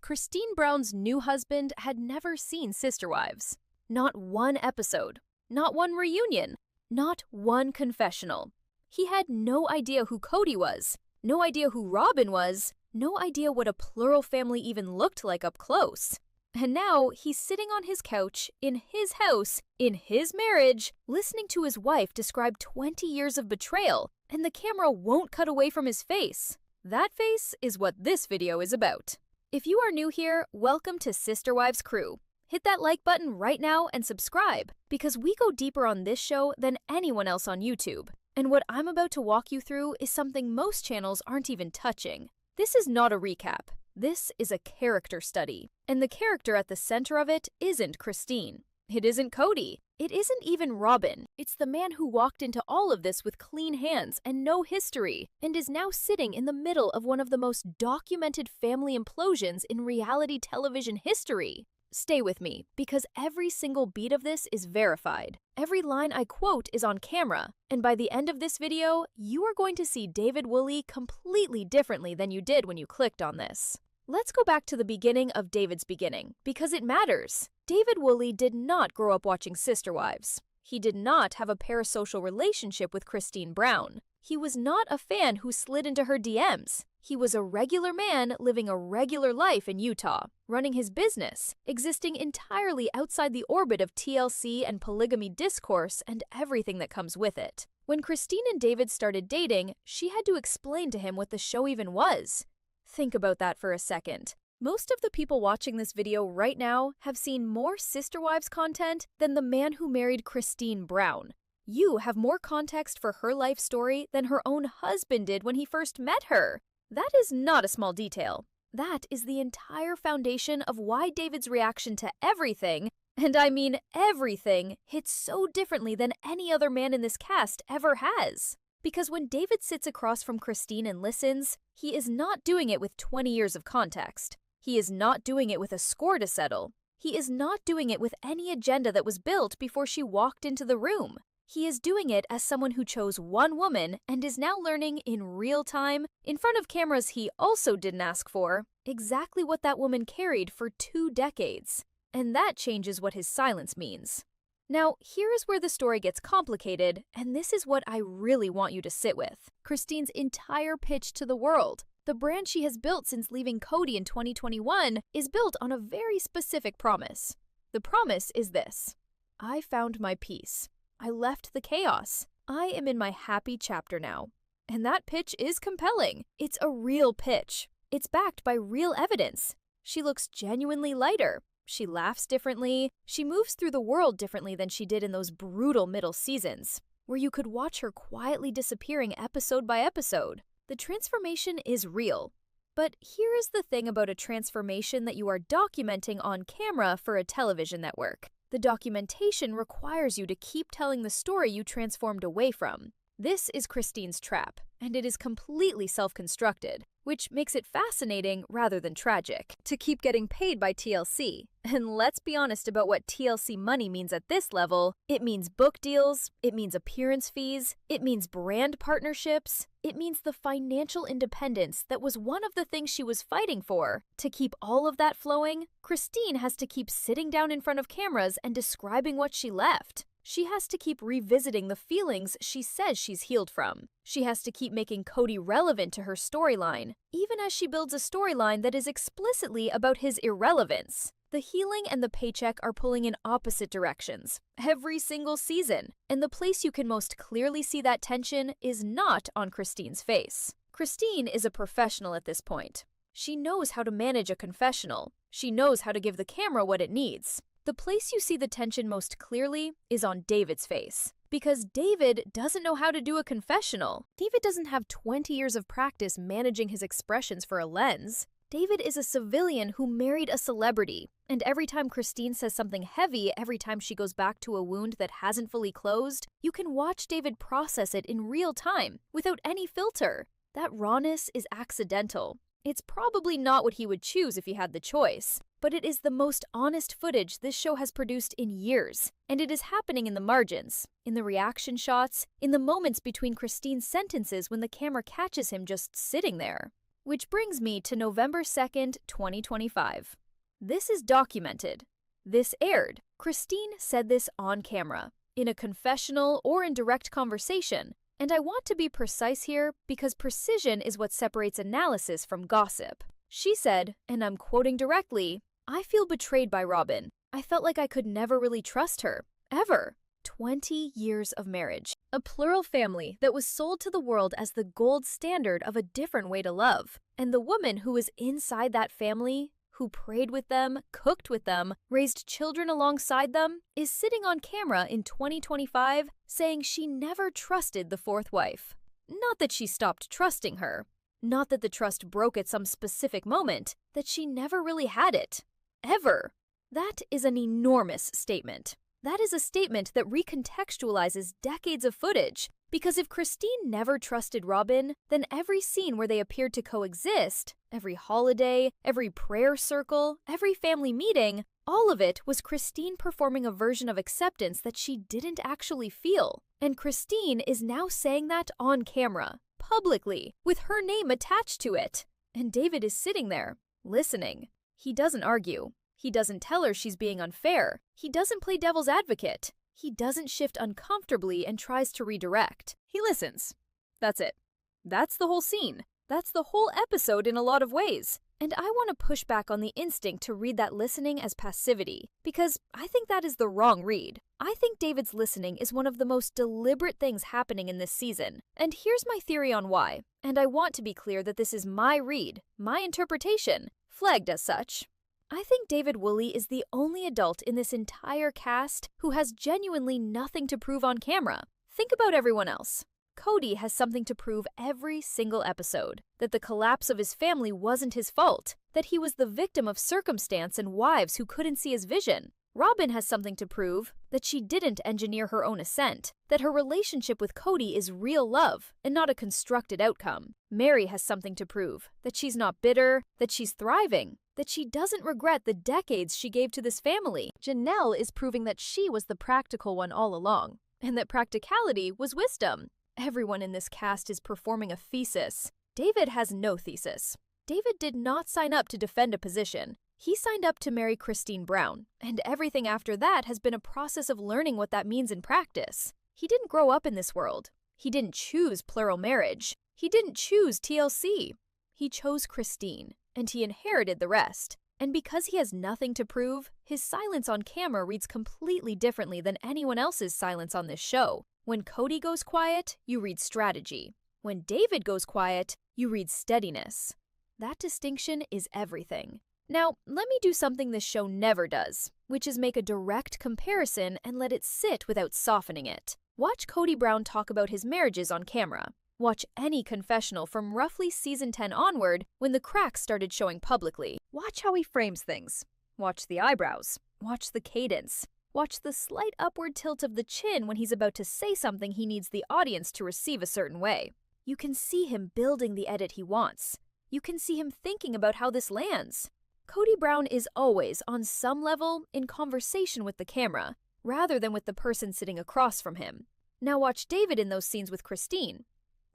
Christine Brown's new husband had never seen Sister Wives. Not one episode, not one reunion, not one confessional. He had no idea who Kody was, no idea who Robyn was, no idea what a plural family even looked like up close. And now he's sitting on his couch, in his house, in his marriage, listening to his wife describe 20 years of betrayal, and the camera won't cut away from his face. That face is what this video is about. If you are new here, welcome to SisterWives Crew. Hit that like button right now and subscribe, because we go deeper on this show than anyone else on YouTube. And what I'm about to walk you through is something most channels aren't even touching. This is not a recap. This is a character study. And the character at the center of it isn't Christine. It isn't Kody. It isn't even Robyn. It's the man who walked into all of this with clean hands and no history, and is now sitting in the middle of one of the most documented family implosions in reality television history. Stay with me, because every single beat of this is verified. Every line I quote is on camera, and by the end of this video, you are going to see David Woolley completely differently than you did when you clicked on this. Let's go back to the beginning of David's beginning, because it matters. David Woolley did not grow up watching Sister Wives. He did not have a parasocial relationship with Christine Brown. He was not a fan who slid into her DMs. He was a regular man living a regular life in Utah, running his business, existing entirely outside the orbit of TLC and polygamy discourse and everything that comes with it. When Christine and David started dating, she had to explain to him what the show even was. Think about that for a second. Most of the people watching this video right now have seen more Sister Wives content than the man who married Christine Brown. You have more context for her life story than her own husband did when he first met her. That is not a small detail. That is the entire foundation of why David's reaction to everything, and I mean everything, hits so differently than any other man in this cast ever has. Because when David sits across from Christine and listens, he is not doing it with 20 years of context. He is not doing it with a score to settle. He is not doing it with any agenda that was built before she walked into the room. He is doing it as someone who chose one woman and is now learning in real time, in front of cameras he also didn't ask for, exactly what that woman carried for 2 decades. And that changes what his silence means. Now, here is where the story gets complicated, and this is what I really want you to sit with. Christine's entire pitch to the world, the brand she has built since leaving Kody in 2021, is built on a very specific promise. The promise is this: I found my peace. I left the chaos. I am in my happy chapter now. And that pitch is compelling. It's a real pitch. It's backed by real evidence. She looks genuinely lighter. She laughs differently. She moves through the world differently than she did in those brutal middle seasons, where you could watch her quietly disappearing episode by episode. The transformation is real. But here is the thing about a transformation that you are documenting on camera for a television network. The documentation requires you to keep telling the story you transformed away from. This is Christine's trap, and it is completely self-constructed, which makes it fascinating rather than tragic, to keep getting paid by TLC. And let's be honest about what TLC money means at this level. It means book deals, it means appearance fees, it means brand partnerships, it means the financial independence that was one of the things she was fighting for. To keep all of that flowing, Christine has to keep sitting down in front of cameras and describing what she left. She has to keep revisiting the feelings she says she's healed from. She has to keep making Kody relevant to her storyline, even as she builds a storyline that is explicitly about his irrelevance. The healing and the paycheck are pulling in opposite directions every single season, and the place you can most clearly see that tension is not on Christine's face. Christine is a professional at this point. She knows how to manage a confessional. She knows how to give the camera what it needs. The place you see the tension most clearly is on David's face, because David doesn't know how to do a confessional. David doesn't have 20 years of practice managing his expressions for a lens. David is a civilian who married a celebrity, and every time Christine says something heavy, every time she goes back to a wound that hasn't fully closed, you can watch David process it in real time, without any filter. That rawness is accidental. It's probably not what he would choose if he had the choice, but it is the most honest footage this show has produced in years, and it is happening in the margins, in the reaction shots, in the moments between Christine's sentences when the camera catches him just sitting there. Which brings me to November 2nd, 2025. This is documented. This aired. Christine said this on camera, in a confessional or in direct conversation. And I want to be precise here because precision is what separates analysis from gossip. She said, and I'm quoting directly, "I feel betrayed by Robyn. I felt like I could never really trust her. Ever." 20 years of marriage. A plural family that was sold to the world as the gold standard of a different way to love. And the woman who was inside that family, who prayed with them, cooked with them, raised children alongside them, is sitting on camera in 2025 saying she never trusted the fourth wife. Not that she stopped trusting her. Not that the trust broke at some specific moment, that she never really had it. Ever. That is an enormous statement. That is a statement that recontextualizes decades of footage. Because if Christine never trusted Robyn, then every scene where they appeared to coexist, every holiday, every prayer circle, every family meeting, all of it was Christine performing a version of acceptance that she didn't actually feel. And Christine is now saying that on camera, publicly, with her name attached to it. And David is sitting there, listening. He doesn't argue. He doesn't tell her she's being unfair. He doesn't play devil's advocate. He doesn't shift uncomfortably and tries to redirect. He listens. That's it. That's the whole scene. That's the whole episode in a lot of ways. And I want to push back on the instinct to read that listening as passivity, because I think that is the wrong read. I think David's listening is one of the most deliberate things happening in this season. And here's my theory on why. And I want to be clear that this is my read, my interpretation, flagged as such. I think David Woolley is the only adult in this entire cast who has genuinely nothing to prove on camera. Think about everyone else. Kody has something to prove every single episode. That the collapse of his family wasn't his fault. That he was the victim of circumstance and wives who couldn't see his vision. Robyn has something to prove. That she didn't engineer her own ascent. That her relationship with Kody is real love and not a constructed outcome. Mary has something to prove. That she's not bitter. That she's thriving. That she doesn't regret the decades she gave to this family. Janelle is proving that she was the practical one all along, and that practicality was wisdom. Everyone in this cast is performing a thesis. David has no thesis. David did not sign up to defend a position. He signed up to marry Kody Brown, and everything after that has been a process of learning what that means in practice. He didn't grow up in this world. He didn't choose plural marriage. He didn't choose TLC. He chose Kody. And he inherited the rest. And because he has nothing to prove, his silence on camera reads completely differently than anyone else's silence on this show. When Kody goes quiet, you read strategy. When David goes quiet, you read steadiness. That distinction is everything. Now, let me do something this show never does, which is make a direct comparison and let it sit without softening it. Watch Kody Brown talk about his marriages on camera. Watch any confessional from roughly season 10 onward when the cracks started showing publicly. Watch how he frames things. Watch the eyebrows. Watch the cadence. Watch the slight upward tilt of the chin when he's about to say something he needs the audience to receive a certain way. You can see him building the edit he wants. You can see him thinking about how this lands. Kody Brown is always, on some level, in conversation with the camera, rather than with the person sitting across from him. Now watch David in those scenes with Christine.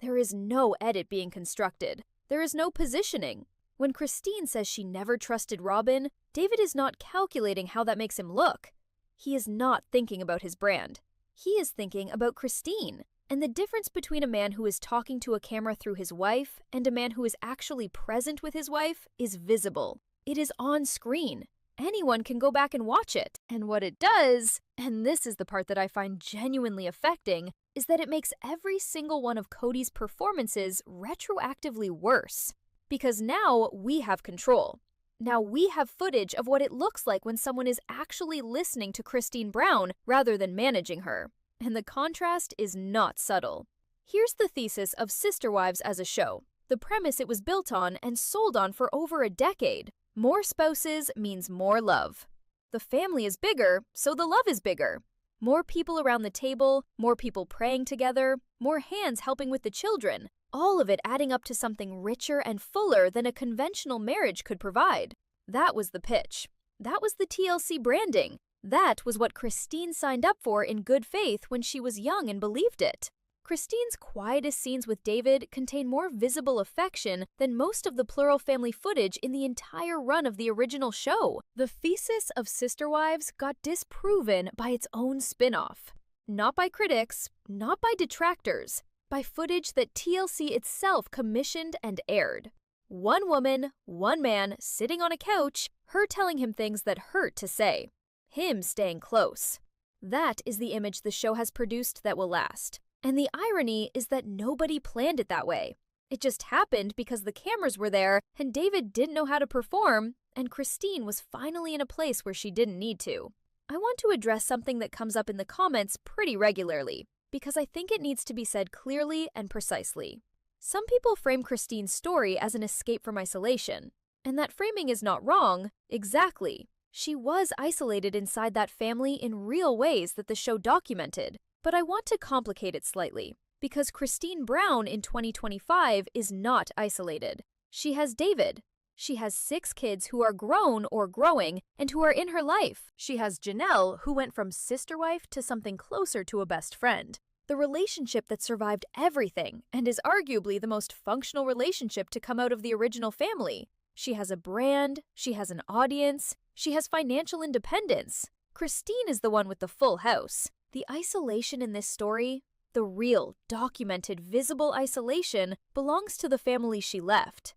There is no edit being constructed. There is no positioning. When Christine says she never trusted Robyn, David is not calculating how that makes him look. He is not thinking about his brand. He is thinking about Christine. And the difference between a man who is talking to a camera through his wife and a man who is actually present with his wife is visible. It is on screen. Anyone can go back and watch it. And what it does, and this is the part that I find genuinely affecting, is that it makes every single one of Kody's performances retroactively worse. Because now we have control. Now we have footage of what it looks like when someone is actually listening to Kody Brown rather than managing her. And the contrast is not subtle. Here's the thesis of SisterWives as a show. The premise it was built on and sold on for over a decade. More spouses means more love. The family is bigger, so the love is bigger. More people around the table, more people praying together, more hands helping with the children, all of it adding up to something richer and fuller than a conventional marriage could provide. That was the pitch. That was the TLC branding. That was what Christine signed up for in good faith when she was young and believed it. Christine's quietest scenes with David contain more visible affection than most of the plural family footage in the entire run of the original show. The thesis of Sister Wives got disproven by its own spin-off. Not by critics, not by detractors, by footage that TLC itself commissioned and aired. One woman, one man, sitting on a couch, her telling him things that hurt to say. Him staying close. That is the image the show has produced that will last. And the irony is that nobody planned it that way. It just happened because the cameras were there and David didn't know how to perform, and Christine was finally in a place where she didn't need to. I want to address something that comes up in the comments pretty regularly, because I think it needs to be said clearly and precisely. Some people frame Christine's story as an escape from isolation, and that framing is not wrong, exactly. She was isolated inside that family in real ways that the show documented. But I want to complicate it slightly, because Kody Brown in 2025 is not isolated. She has David. She has 6 kids who are grown or growing and who are in her life. She has Janelle, who went from sister wife to something closer to a best friend. The relationship that survived everything and is arguably the most functional relationship to come out of the original family. She has a brand, she has an audience, she has financial independence. Christine is the one with the full house. The isolation in this story, the real, documented, visible isolation, belongs to the family she left.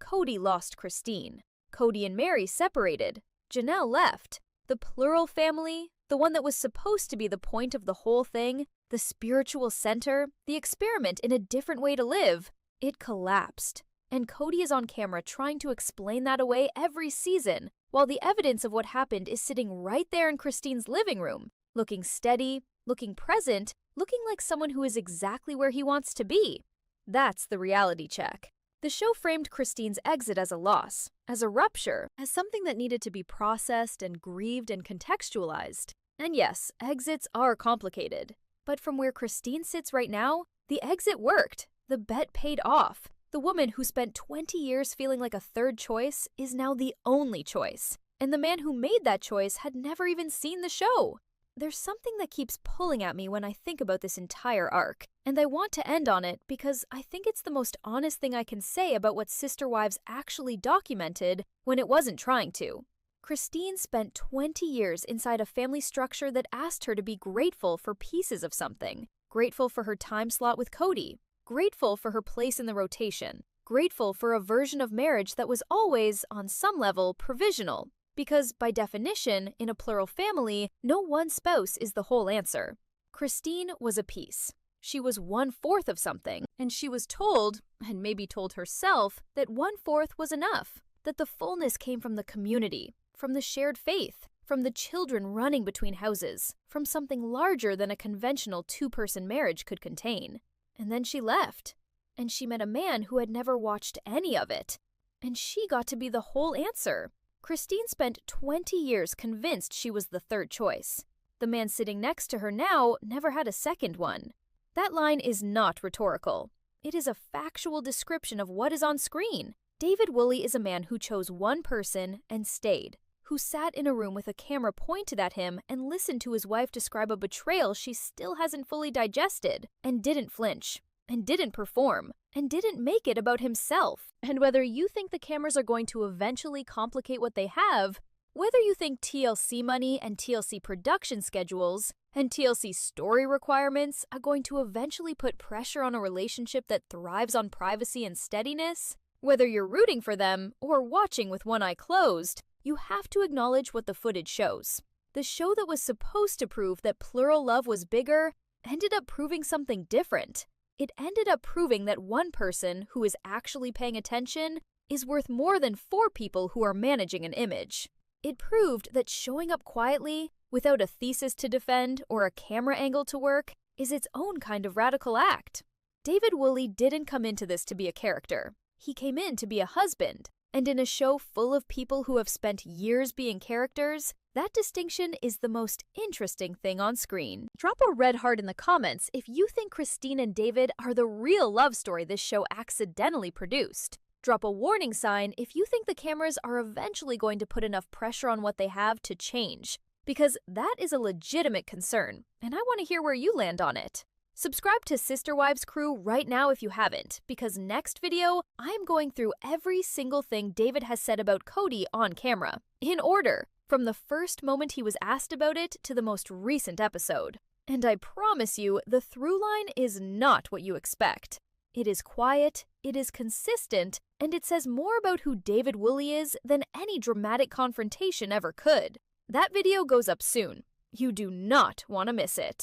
Kody lost Christine. Kody and Mary separated. Janelle left. The plural family, the one that was supposed to be the point of the whole thing, the spiritual center, the experiment in a different way to live, it collapsed. And Kody is on camera trying to explain that away every season, while the evidence of what happened is sitting right there in Christine's living room. Looking steady, looking present, looking like someone who is exactly where he wants to be. That's the reality check. The show framed Christine's exit as a loss, as a rupture, as something that needed to be processed and grieved and contextualized. And yes, exits are complicated. But from where Christine sits right now, the exit worked. The bet paid off. The woman who spent 20 years feeling like a third choice is now the only choice. And the man who made that choice had never even seen the show. There's something that keeps pulling at me when I think about this entire arc, and I want to end on it because I think it's the most honest thing I can say about what Sister Wives actually documented when it wasn't trying to. Christine spent 20 years inside a family structure that asked her to be grateful for pieces of something, grateful for her time slot with Kody, grateful for her place in the rotation, grateful for a version of marriage that was always, on some level, provisional. Because, by definition, in a plural family, no one spouse is the whole answer. Christine was a piece. She was 1/4 of something, and she was told, and maybe told herself, that 1/4 was enough, that the fullness came from the community, from the shared faith, from the children running between houses, from something larger than a conventional 2-person marriage could contain. And then she left, and she met a man who had never watched any of it, and she got to be the whole answer. Christine spent 20 years convinced she was the third choice. The man sitting next to her now never had a second one. That line is not rhetorical. It is a factual description of what is on screen. David Woolley is a man who chose one person and stayed, who sat in a room with a camera pointed at him and listened to his wife describe a betrayal she still hasn't fully digested, and didn't flinch, and didn't perform, and didn't make it about himself. And whether you think the cameras are going to eventually complicate what they have, whether you think TLC money and TLC production schedules and TLC story requirements are going to eventually put pressure on a relationship that thrives on privacy and steadiness, whether you're rooting for them or watching with one eye closed, you have to acknowledge what the footage shows. The show that was supposed to prove that plural love was bigger ended up proving something different. It ended up proving that one person who is actually paying attention is worth more than 4 people who are managing an image. It proved that showing up quietly, without a thesis to defend or a camera angle to work, is its own kind of radical act. David Woolley didn't come into this to be a character. He came in to be a husband. And in a show full of people who have spent years being characters, that distinction is the most interesting thing on screen. Drop a red heart in the comments if you think Christine and David are the real love story this show accidentally produced. Drop a warning sign if you think the cameras are eventually going to put enough pressure on what they have to change, because that is a legitimate concern, and I want to hear where you land on it. Subscribe to SisterWives Crew right now if you haven't, because next video, I'm going through every single thing David has said about Kody on camera, in order, from the first moment he was asked about it to the most recent episode. And I promise you, the through line is not what you expect. It is quiet, it is consistent, and it says more about who David Woolley is than any dramatic confrontation ever could. That video goes up soon. You do not want to miss it.